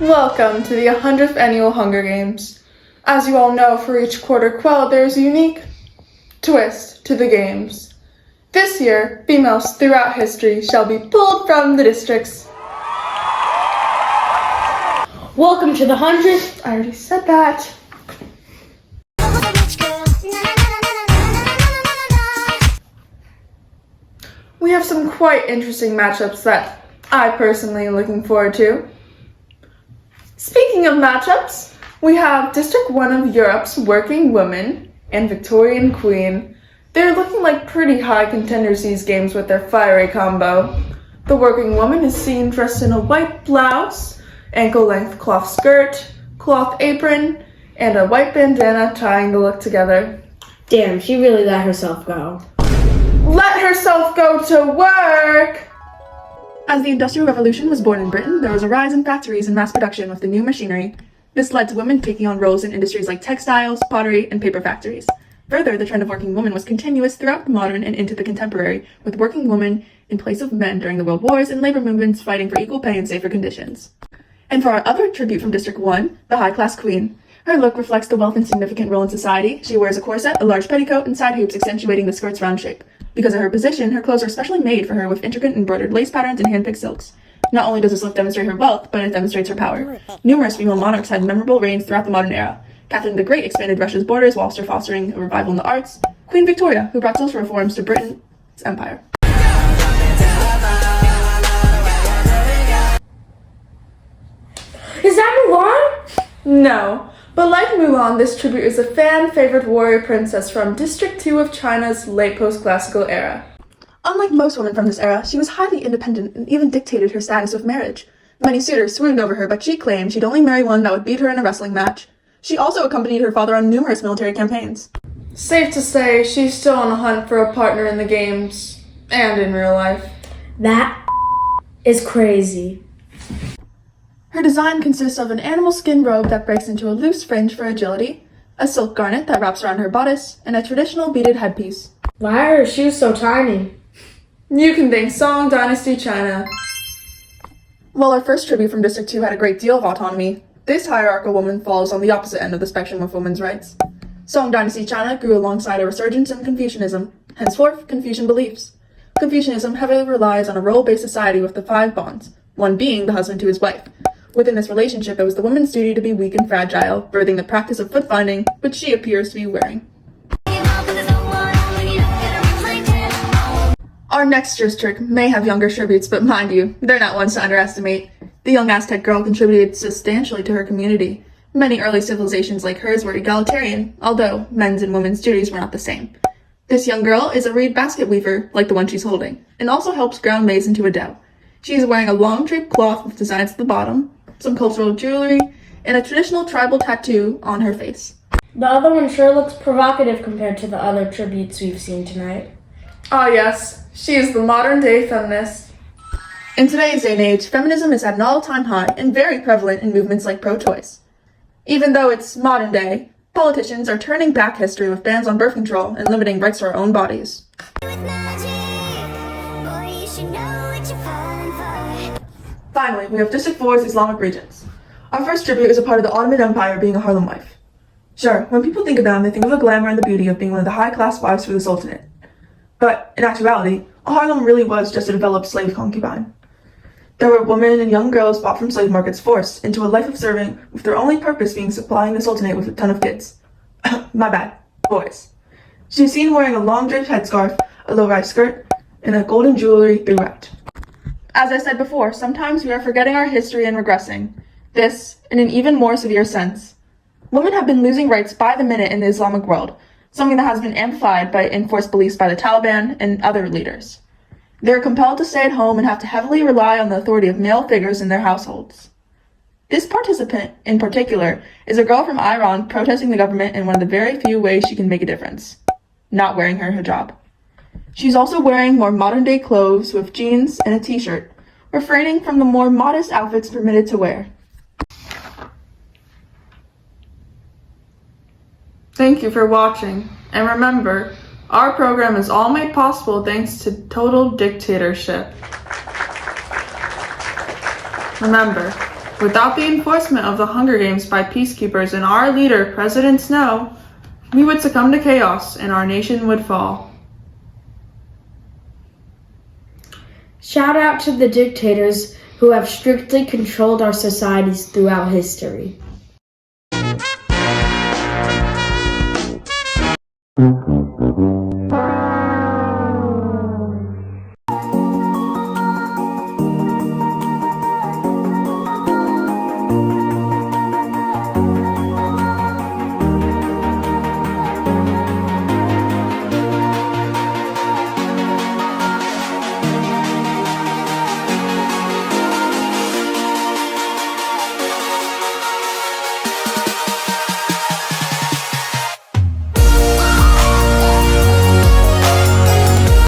Welcome to the 100th Annual Hunger Games. As you all know, for each quarter quell, there is a unique twist to the games. This year, females throughout history shall be pulled from the districts. Welcome to the 100th. I already said that. We have some quite interesting matchups that I personally am looking forward to. Speaking of matchups, we have District 1 of Europe's Working Woman and Victorian Queen. They're looking like pretty high contenders these games with their fiery combo. The Working Woman is seen dressed in a white blouse, ankle-length cloth skirt, cloth apron, and a white bandana tying the look together. Damn, she really let herself go. Let herself go to work! As the Industrial Revolution was born in Britain, there was a rise in factories and mass production with the new machinery. This led to women taking on roles in industries like textiles, pottery, and paper factories. Further, the trend of working women was continuous throughout the modern and into the contemporary, with working women in place of men during the World Wars and labor movements fighting for equal pay and safer conditions. And for our other tribute from District 1, the high-class queen. Her look reflects the wealth and significant role in society. She wears a corset, a large petticoat, and side hoops accentuating the skirt's round shape. Because of her position, her clothes are specially made for her with intricate embroidered lace patterns and hand-picked silks. Not only does this look demonstrate her wealth, but it demonstrates her power. Numerous female monarchs had memorable reigns throughout the modern era. Catherine the Great expanded Russia's borders whilst fostering a revival in the arts. Queen Victoria, who brought social reforms to Britain's empire. Is that Mulan? No, but like Mulan, this tribute is a fan-favorite warrior princess from District 2 of China's late post-classical era. Unlike most women from this era, she was highly independent and even dictated her status with marriage. Many suitors swooned over her, but she claimed she'd only marry one that would beat her in a wrestling match. She also accompanied her father on numerous military campaigns. Safe to say, she's still on a hunt for a partner in the games and in real life. That is crazy. Her design consists of an animal skin robe that breaks into a loose fringe for agility, a silk garnet that wraps around her bodice, and a traditional beaded headpiece. Why are her shoes so tiny? You can thank Song Dynasty China. While our first tribute from District 2 had a great deal of autonomy, this hierarchical woman falls on the opposite end of the spectrum of women's rights. Song Dynasty China grew alongside a resurgence in Confucianism, henceforth Confucian beliefs. Confucianism heavily relies on a role-based society with the 5 bonds, one being the husband to his wife. Within this relationship, it was the woman's duty to be weak and fragile, birthing the practice of foot finding, which she appears to be wearing. Our next district may have younger tributes, but mind you, they're not ones to underestimate. The young Aztec girl contributed substantially to her community. Many early civilizations like hers were egalitarian, although men's and women's duties were not the same. This young girl is a reed basket weaver, like the one she's holding, and also helps ground maize into a dough. She is wearing a long draped cloth with designs at the bottom, some cultural jewelry, and a traditional tribal tattoo on her face. The other one sure looks provocative compared to the other tributes we've seen tonight. Ah yes, she is the modern-day feminist. In today's day and age, feminism is at an all-time high and very prevalent in movements like pro-choice. Even though it's modern day, politicians are turning back history with bans on birth control and limiting rights to our own bodies. Finally, we have District 4's Islamic Regents. Our first tribute is a part of the Ottoman Empire being a Harlem wife. Sure, when people think of them, they think of the glamour and the beauty of being one of the high-class wives for the Sultanate. But, in actuality, Harlem really was just a developed slave concubine. There were women and young girls bought from slave markets forced into a life of serving with their only purpose being supplying the Sultanate with a ton of kids. My bad, boys. She's seen wearing a long draped headscarf, a low-rise skirt, and a golden jewelry throughout. As I said before, sometimes we are forgetting our history and regressing. This, in an even more severe sense. Women have been losing rights by the minute in the Islamic world, something that has been amplified by enforced beliefs by the Taliban and other leaders. They are compelled to stay at home and have to heavily rely on the authority of male figures in their households. This participant, in particular, is a girl from Iran protesting the government in one of the very few ways she can make a difference: not wearing her hijab. She's also wearing more modern-day clothes with jeans and a t-shirt, refraining from the more modest outfits permitted to wear. Thank you for watching, and remember, our program is all made possible thanks to total dictatorship. Remember, Without the enforcement of the Hunger Games by peacekeepers and our leader, President Snow, we would succumb to chaos and our nation would fall. Shout out to the dictators who have strictly controlled our societies throughout history. Thank you.